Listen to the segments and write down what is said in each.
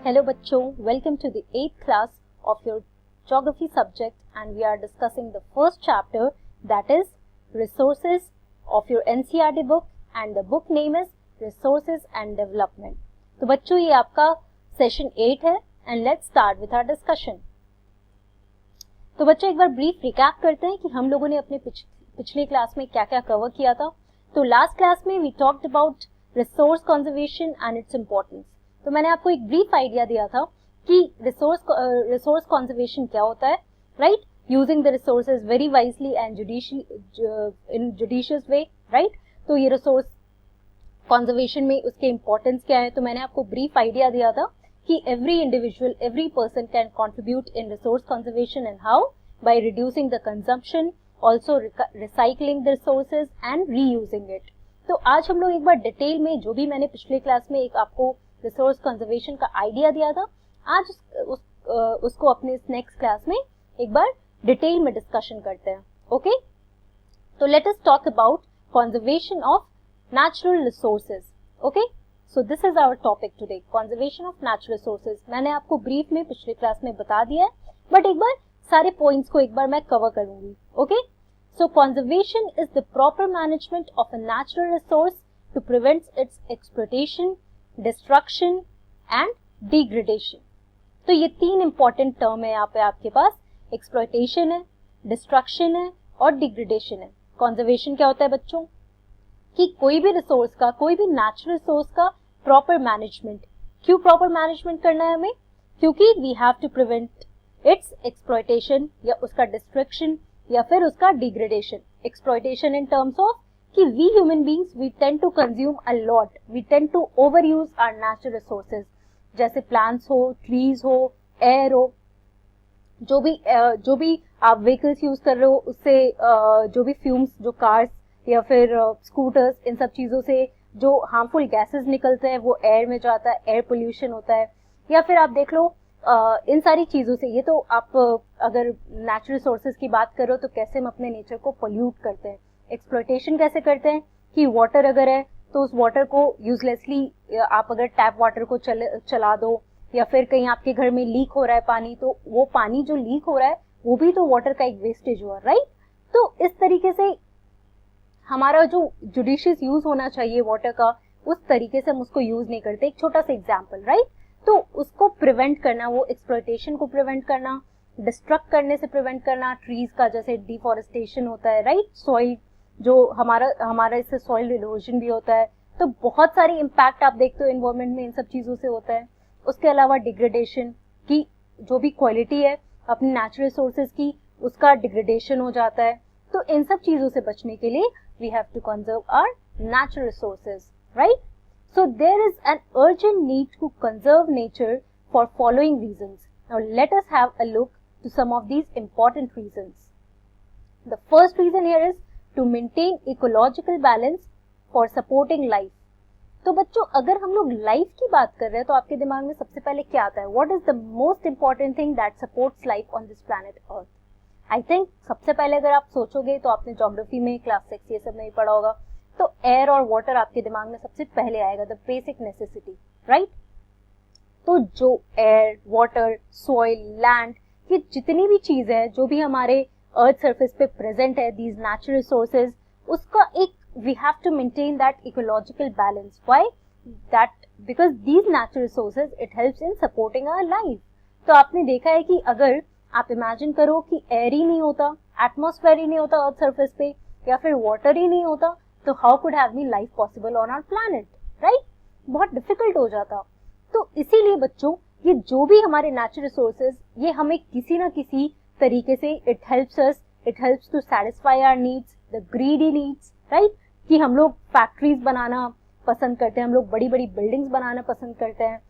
Hello बच्चों, welcome to the 8th class of your geography subject and we are discussing the first chapter, that is resources of your NCERT book and the book name is Resources and Development. तो बच्चों ये आपका session 8 है and let's start with our discussion. तो बच्चों एक बार brief recap करते हैं कि हम लोगों ने अपने पिछले क्लास में क्या क्या कवर किया था. तो लास्ट क्लास में we talked about resource conservation and its importance. तो मैंने आपको एक ब्रीफ आइडिया दिया था कि रिसोर्स कंजर्वेशन क्या होता है, right, using the resources very wisely and in judicious way, right. तो ये रिसोर्स कंजर्वेशन में उसके इम्पोर्टेंस क्या है. तो मैंने आपको ब्रीफ आइडिया दिया था कि every individual, every person can contribute in resource conservation and how, by reducing the consumption, also recycling the resources and reusing it. तो आज हम लोग एक बार डिटेल में, जो भी मैंने पिछले क्लास में एक आपको रिसोर्स कंजर्वेशन का आइडिया दिया था, आज उसको अपने इस नेक्स्ट क्लास में एक बार डिटेल में डिस्कशन करते हैं. ओके, तो let us talk about conservation of natural resources. Okay, so this is our topic today, conservation of natural resources. मैंने आपको ब्रीफ में पिछले क्लास में बता दिया है, बट एक बार सारे पॉइंट्स को एक बार मैं कवर करूंगी. Okay, so conservation is the proper management of a natural resource to prevent its exploitation, destruction and degradation. तो ये तीन इंपॉर्टेंट टर्म है यहाँ पे आपके पास. एक्सप्लॉयटेशन है, डिस्ट्रक्शन है और डिग्रेडेशन है. कंजर्वेशन क्या होता है बच्चों, कि कोई भी रिसोर्स का, कोई भी नेचुरल रिसोर्स का प्रॉपर मैनेजमेंट. क्यों प्रॉपर मैनेजमेंट करना है हमें? क्योंकि we have to prevent its exploitation या उसका डिस्ट्रक्शन या फिर उसका degradation. Exploitation in terms of कि we human beings we tend to consume a lot, we tend to overuse our natural resources, जैसे plants हो, trees हो, air हो, जो भी आप vehicles यूज कर रहे हो उससे जो भी fumes, जो cars या फिर scooters, इन सब चीजों से जो harmful gases निकलते हैं वो air में जाता है, air pollution होता है. या फिर आप देख लो इन सारी चीजों से, ये तो आप अगर natural resources की बात करो तो कैसे हम अपने nature को pollute करते हैं. एक्सप्लॉयटेशन कैसे करते हैं कि वाटर अगर है तो उस वाटर को यूजलेसली आप अगर टैप वाटर को चला दो, या फिर कहीं आपके घर में लीक हो रहा है पानी, तो वो पानी जो लीक हो रहा है वो भी तो वाटर का एक वेस्टेज हुआ, राइट. तो इस तरीके से हमारा जो जुडिशियस यूज होना चाहिए वाटर का, उस तरीके से हम उसको यूज नहीं करते. एक छोटा सा एग्जाम्पल, राइट. तो उसको प्रिवेंट करना, वो एक्सप्लॉयटेशन को प्रिवेंट करना, डिस्ट्रक्ट करने से प्रिवेंट करना, ट्रीज का जैसे डिफॉरेस्टेशन होता है, राइट, सॉइल जो हमारा इससे सॉइल इरोजन भी होता है. तो बहुत सारे इम्पैक्ट आप देखते हो एनवायरनमेंट में इन सब चीजों से होता है. उसके अलावा डिग्रेडेशन की जो भी क्वालिटी है अपनी नेचुरल रिसोर्सेज की, उसका डिग्रेडेशन हो जाता है. तो इन सब चीजों से बचने के लिए we have to conserve our natural resources, right. So there is an urgent need to conserve nature for following reasons. Now let us have a look to some of these important reasons. The first reason here is to maintain ecological balance for supporting life. तो बच्चों अगर हम लोग life की बात कर रहे हैं तो आपके दिमाग में सबसे पहले क्या आता है? What is the most important thing that supports life on this planet Earth? I think सबसे पहले अगर आप सोचोगे तो आपने ज्योग्राफी में क्लास 6 ये सब नहीं पढ़ा होगा, तो एयर और वाटर आपके दिमाग में सबसे पहले आएगा, द बेसिक नेसेसिटी, राइट. तो जो एयर, वाटर, सॉइल, लैंड, ये जितनी भी चीजें हैं जो भी हमारे अर्थ सरफेस पे प्रेजेंट है, दीज नेचुरल रिसोर्सेज, उसका एक we have to maintain that ecological balance. Why? That because these natural resources it helps in supporting our life. तो आपने देखा है कि अगर आप इमेजिन करो कि एयर ही नहीं होता, एटमॉस्फेयर ही नहीं होता अर्थ सरफेस पे, या फिर वाटर ही नहीं होता, तो how could have been life possible on our planet, right. बहुत डिफिकल्ट हो जाता. तो इसीलिए बच्चों ये जो भी हमारे नेचुरल रिसोर्सेज, ये हमें किसी ना किसी तरीके से it helps to satisfy our needs, the greedy needs, right. कि हम लोग फैक्ट्रीज बनाना पसंद करते हैं, हम लोग बड़ी बड़ी बिल्डिंग्स बनाना पसंद करते हैं,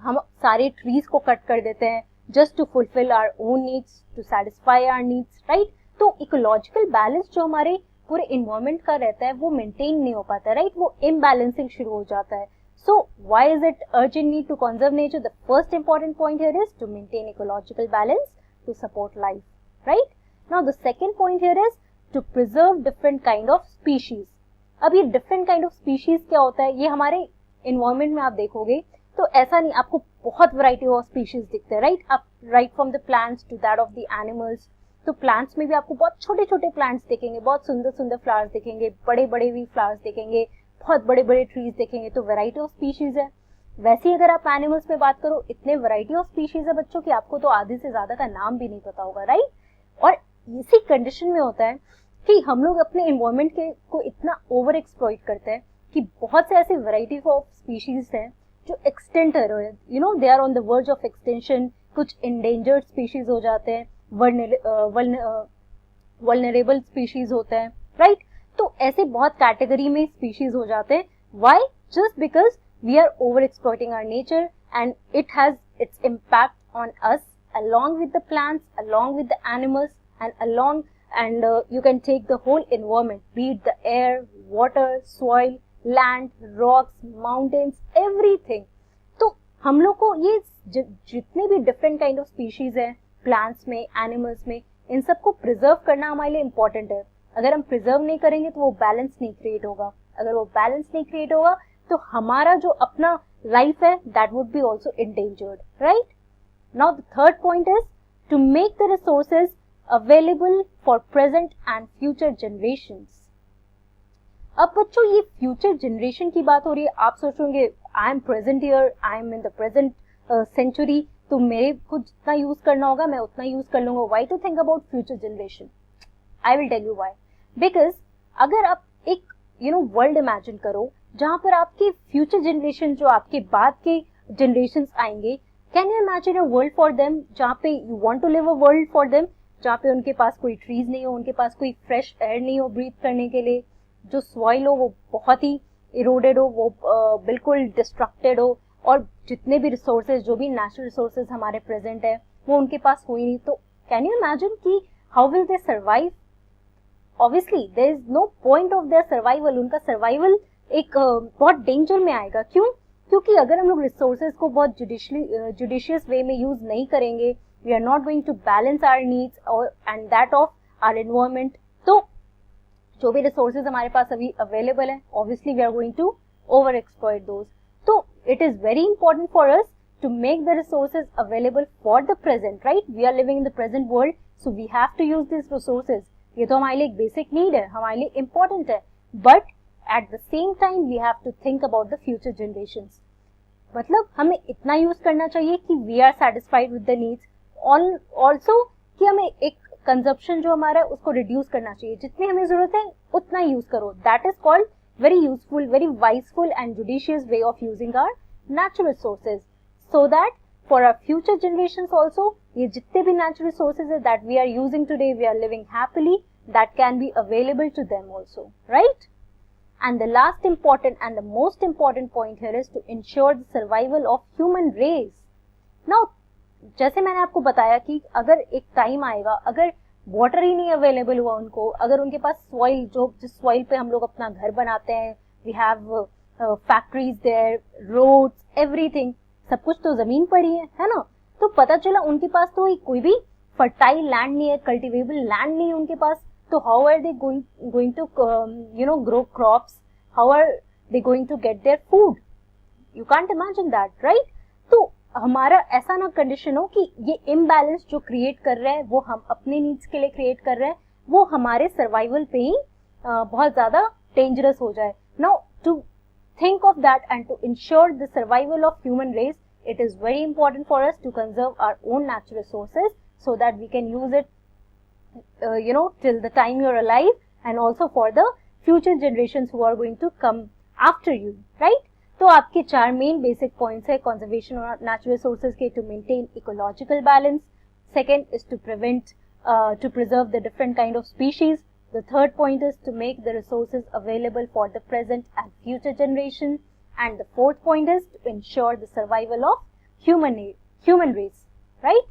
हम सारे ट्रीज को कट कर देते हैं just to fulfill our own needs, to satisfy our needs, right. तो इकोलॉजिकल बैलेंस जो हमारे पूरे इन्वायरमेंट का रहता है वो मेंटेन नहीं हो पाता, राइट. वो इम्बैलेंसिंग शुरू हो जाता है. So why is it urgent need to conserve nature? The first important point here is to maintain ecological balance, to support life, right. Now the second point here is to preserve different kind of species. अब ये different kind of species क्या होता है? ये हमारे environment में आप देखोगे तो ऐसा नहीं, आपको बहुत वैरायटी ऑफ स्पीशीज दिखते हैं, राइट? आप right from the plants to that of the animals. तो प्लांट्स में भी आपको बहुत छोटे छोटे प्लांट्स दिखेंगे, बहुत सुंदर सुंदर फ्लावर्स दिखेंगे, बड़े बड़े भी फ्लावर्स दिखेंगे, बहुत बड़े बड़े ट्रीज देखेंगे, तो वैरायटी ऑफ स्पीशीज है। वैसे ही अगर आप एनिमल्स में बात करो, इतने वैरायटी ऑफ स्पीशीज है बच्चों की आपको तो आधे से ज्यादा का नाम भी नहीं पता होगा, राइट? और इसी कंडीशन में होता है कि हम लोग अपने एनवायरमेंट के को इतना ओवर एक्सप्लॉइट करते हैं कि बहुत से ऐसे वैरायटी ऑफ स्पीशीज हैं जो एक्सटेंट है, you know, they are on the verge of extension. कुछ इंडेंजर्ड स्पीशीज हो जाते हैं, वल्नरेबल स्पीशीज होते हैं, राइट? तो ऐसे बहुत कैटेगरी में स्पीशीज हो जाते हैं। Why? Just because we are over exploiting our nature and it has its impact on us along with the plants, along with the animals, and you can take the whole environment, be it the air, water, soil, land, rocks, mountains, everything. तो हम लोग को ये जितने भी different kind of species है plants में, animals में, इन सबको preserve करना हमारे लिए important है। अगर हम preserve नहीं करेंगे तो वो balance नहीं create होगा। अगर वो balance नहीं create होगा तो हमारा जो अपना life है that would be also endangered, right? Now the third point is to make the resources available for present and future generations. अब बच्चों ये future generation की बात हो रही है, आप सोचोगे I am present here, I am in the present century, तो मेरे को जितना यूज करना होगा मैं उतना यूज कर लूंगा. Why to think about future generation? I will tell you why. Because अगर आप एक वर्ल्ड इमेजिन करो जहां पर आपके फ्यूचर जनरेशन जो आपके बाद के जनरेशन आएंगे, can you imagine a world for them जहाँ पे you want to live a world for them, जहाँ पे उनके पास कोई ट्रीज नहीं हो, उनके पास कोई फ्रेश एयर नहीं हो ब्रीथ करने के लिए, जो सॉइल हो वो बहुत ही इरोडेड हो, वो बिल्कुल डिस्ट्रक्टेड हो, और जितने भी रिसोर्सेज, जो भी नेचुरल रिसोर्सेज हमारे प्रेजेंट है वो उनके पास हो ही नहीं. तो कैन यू इमेजिन कि how will they survive? Obviously there is no point of their survival. उनका सर्वाइवल एक बहुत डेंजर में आएगा. क्यों? क्योंकि अगर हम लोग रिसोर्सेज को बहुत जुडिशियस वे में यूज नहीं करेंगे, we are not going to balance our needs and that of our environment, तो जो भी रिसोर्सेज हमारे पास अभी अवेलेबल है, obviously we are going to over exploit those. तो it is very important for us to make the resources available for the present, right? We are living in the present world, so we have to use these resources. ये तो हमारे लिए एक basic need है, हमारे लिए important है, but at the same time we have to think about the future generations. मतलब हमें इतना यूज करना चाहिए कि we are satisfied with the needs, also कि हमें एक कंजप्शन जो हमारा है उसको रिड्यूस करना चाहिए. जितनी हमें जरूरत है उतना यूज करो. That is called very useful, very wiseful and judicious way of using our natural resources, so that for our future generations also, ये जितने भी natural resources है that we are using today, we are living happily, that can be available to them also, right? And the last important and the most important point here is to ensure the survival of human race. Now, जैसे मैंने आपको बताया कि अगर एक time आएगा, अगर water ही नहीं अवेलेबल हुआ उनको, अगर उनके पास सॉइल, जो जिस सॉइल पे हम लोग अपना घर बनाते हैं, we have factories there, roads, everything, सब कुछ तो जमीन पर ही है ना. तो पता चला उनके पास तो कोई भी फर्टाइल लैंड नहीं है, कल्टिवेबल लैंड नहीं है उनके पास. तो how are they going to grow crops? How are they going to get their food? You can't imagine that, right? तो हमारा ऐसा ना कंडीशन हो कि ये इम्बैलेंस जो क्रिएट कर रहे हैं वो हम अपने नीड्स के लिए क्रिएट कर रहे हैं, वो हमारे सर्वाइवल पे ही बहुत ज्यादा डेंजरस हो जाए. Now to think of that and to ensure the survival of human race, it is very important for us to conserve our own natural resources so that we can use it till the time you're alive, and also for the future generations who are going to come after you, right? तो आपके 4 main basic points है conservation of natural resources के: to maintain ecological balance, second is to preserve the different kind of species, the third point is to make the resources available for the present and future generation, and the fourth point is to ensure the survival of human race, right?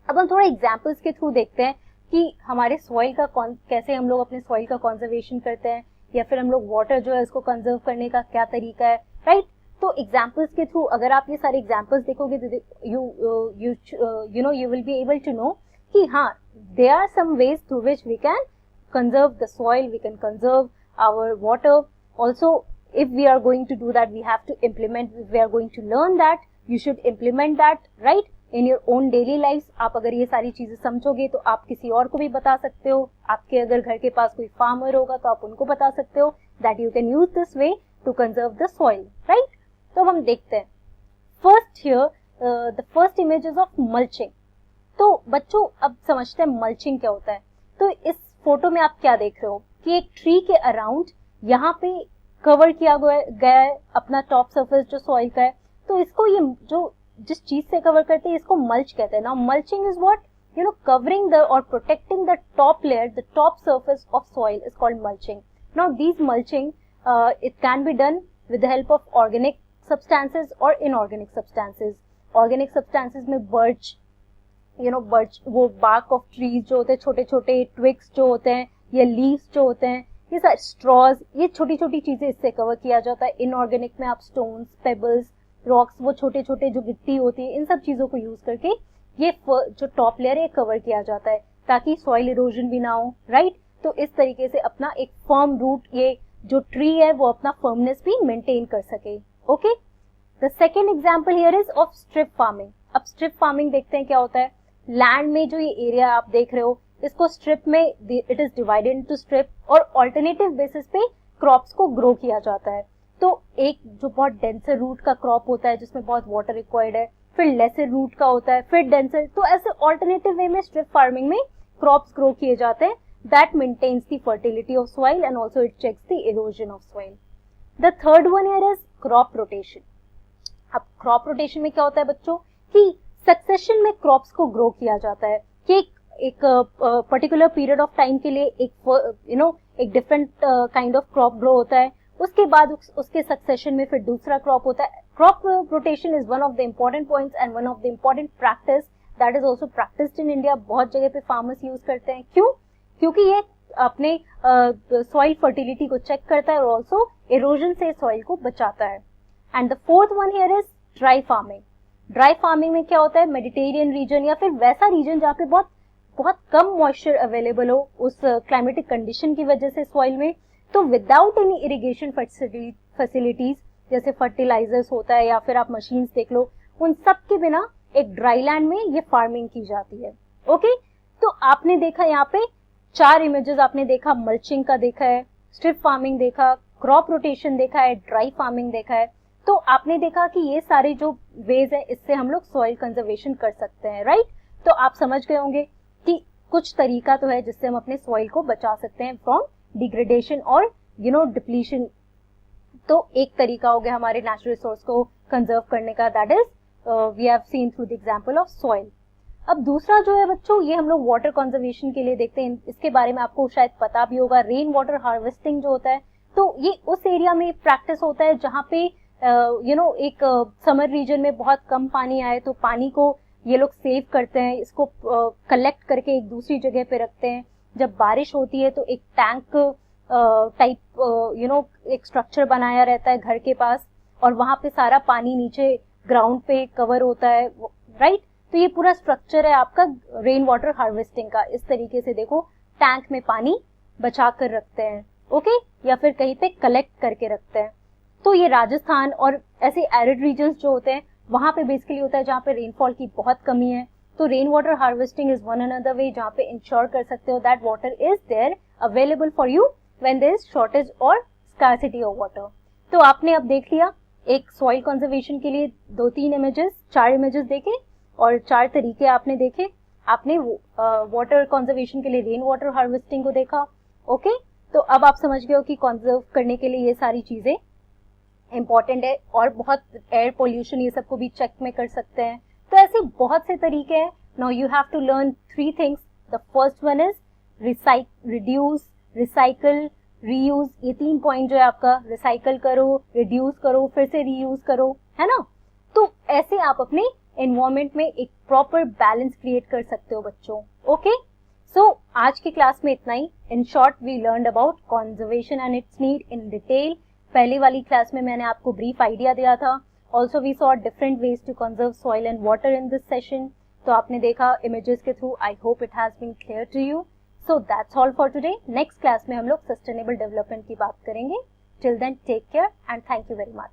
अब हम थोड़ा examples के through देखते हैं कि हमारे soil का कैसे हम लोग अपने सॉइल का कंजर्वेशन करते हैं, या फिर हम लोग वाटर जो है उसको कंजर्व करने का क्या तरीका है, राइट? तो एग्जाम्पल्स के थ्रू अगर आप ये सारे एग्जाम्पल्स देखोगे तो you will be able to know कि हाँ, there are some ways through which we can conserve the soil, we can conserve our water. Also, if we are going to do that, we have to implement, if we are going to learn that, you should implement that, right, in your own daily lives. आप अगर ये सारी चीजें समझोगे तो आप किसी और को भी बता सकते हो. आपके अगर घर के पास कोई फार्मर होगा तो आप उनको बता सकते हो that you can use this way to conserve the soil, right? तो हम देखते हैं. First here, the first image is of mulching. तो बच्चों अब समझते हैं mulching क्या होता है. तो इस फोटो में आप क्या देख रहे हो कि एक ट्री के अराउंड यहाँ पे कवर किया गया है अपना टॉप सरफेस जो सॉइल का है. तो इसको ये जो जिस चीज से कवर करते हैं इसको मल्च कहते हैं. Now mulching is what, you know, covering the और protecting the top layer, the top surface of soil is called mulching. Now this mulching it can be done with the help of organic substances और inorganic substances. Organic substances में birch, you know, birch वो bark of trees जो होते हैं, छोटे छोटे twigs जो होते हैं या लीव्स जो होते हैं, ये सारे स्ट्रॉज, ये छोटी छोटी चीजें इससे कवर किया जाता है. इनऑर्गेनिक में आप स्टोन्स, पेबल्स, रॉक्स, वो छोटे छोटे जो गिट्टी होती है, इन सब चीजों को यूज करके ये जो टॉप लेयर है कवर किया जाता है ताकि सॉइल इरोजन भी ना हो, राइट. तो इस तरीके से अपना एक फर्म रूट, ये जो ट्री है वो अपना फर्मनेस भी मेंटेन कर सके. Okay, the second example here is of strip farming. अब स्ट्रिप फार्मिंग देखते हैं क्या होता है. लैंड में जो ये एरिया आप देख रहे हो इसको स्ट्रिप में, it is divided into strip और ऑल्टरनेटिव बेसिस पे क्रॉप्स को ग्रो किया जाता है. तो एक जो बहुत डेंसर रूट का क्रॉप होता है जिसमें बहुत वाटर रिक्वायर्ड है, फिर लेसर रूट का होता है, फिर डेंसर. तो ऐसे ऑल्टरनेटिव वे में स्ट्रिप फार्मिंग में क्रॉप्स ग्रो किए जाते हैं. That maintains the fertility of soil and also it checks the erosion of soil. The third one here is crop rotation. अब क्रॉप रोटेशन में क्या होता है बच्चों कि सक्सेशन में क्रॉप्स को ग्रो किया जाता है कि एक पर्टिकुलर पीरियड ऑफ टाइम के लिए एक एक different kind of crop grow होता है. उसके बाद उसके सक्सेशन में फिर दूसरा क्रॉप होता है. Crop rotation is one of the important points and one of the important practice that is also practised in India. बहुत जगह पे फार्मर्स यूज करते हैं. क्यों? क्योंकि ये अपने सॉइल फर्टिलिटी को चेक करता है और ऑल्सो इरोजन से सॉइल को बचाता है. And the fourth one here is dry farming. Dry farming में क्या होता है, मेडिटेरियन रीजन या फिर वैसा रीजन जहाँ पे बहुत कम मॉइस्चर अवेलेबल हो उस क्लाइमेटिक कंडीशन की वजह से सॉइल में, तो विदाउट एनी इरिगेशन फैसिलिटीज जैसे फर्टिलाइजर्स होता है या फिर आप मशीन्स देख लो, उन सब के बिना एक ड्राई लैंड में ये फार्मिंग की जाती है. ओके, तो आपने देखा यहाँ पे 4 इमेजेस आपने देखा. मल्चिंग का देखा है, स्ट्रिप फार्मिंग देखा, क्रॉप रोटेशन देखा है, ड्राई फार्मिंग देखा है. तो आपने देखा कि ये सारे जो वेज है इससे हम लोग सॉइल कंजर्वेशन कर सकते हैं, राइट. तो आप समझ गए होंगे कि कुछ तरीका तो है जिससे हम अपने सॉइल को बचा सकते हैं फ्रॉम डिग्रेडेशन और डिप्लीशन. तो एक तरीका हो गया हमारे नेचुरल रिसोर्स को कंजर्व करने का, that is we have seen through the example of soil. अब दूसरा जो है बच्चों, ये हम लोग वाटर कंजर्वेशन के लिए देखते हैं. इसके बारे में आपको शायद पता भी होगा. रेन वाटर हार्वेस्टिंग जो होता है, तो ये उस एरिया में प्रैक्टिस होता है जहाँ पे एक समर रीजन में बहुत कम पानी आए तो पानी को ये लोग सेव करते हैं, इसको कलेक्ट करके एक दूसरी जगह पे रखते हैं. जब बारिश होती है तो एक टैंक टाइप एक स्ट्रक्चर बनाया रहता है घर के पास और वहां पे सारा पानी नीचे ग्राउंड पे कवर होता है, राइट. तो ये पूरा स्ट्रक्चर है आपका रेन वाटर हार्वेस्टिंग का. इस तरीके से देखो, टैंक में पानी बचा कर रखते हैं, ओके, या फिर कहीं पे कलेक्ट करके रखते हैं. तो ये राजस्थान और ऐसे एरिड रीजन्स जो होते हैं वहां पे बेसिकली होता है जहाँ पे रेनफॉल की बहुत कमी है. तो rain water harvesting is one another way जहाँ पे इंश्योर कर सकते हो that water is there available for you when there is shortage और स्कार्सिटी ऑफ वाटर. तो आपने अब देख लिया एक सॉइल कंजर्वेशन के लिए 2-3 इमेजेस, 4 इमेजेस देखे और 4 तरीके आपने देखे. आपने वाटर कंजर्वेशन के लिए रेन वाटर हार्वेस्टिंग को देखा, ओके. तो अब आप समझ गए हो कि कंजर्व करने के लिए ये सारी चीजें इंपॉर्टेंट है और बहुत एयर पोल्यूशन ये सबको भी चेक में कर सकते हैं. तो ऐसे बहुत से तरीके हैं. Now you have to learn 3 things. The first one is reduce, recycle, reuse. ये 3 पॉइंट जो है आपका, रिसाइकल करो, रिड्यूस करो, फिर से रीयूज करो, है ना. तो ऐसे आप अपने एनवायरमेंट में एक प्रॉपर बैलेंस क्रिएट कर सकते हो बच्चों, ओके. सो आज की क्लास में इतना ही. In short we learned about conservation and its need in detail. पहले वाली क्लास में मैंने आपको ब्रीफ आइडिया दिया था. Also we saw different ways to conserve soil and water in this session. तो आपने देखा इमेजेस के through. I hope it has been clear to you. So that's all for today. Next class में हम लोग sustainable development की बात करेंगे. Till then, take care and thank you very much.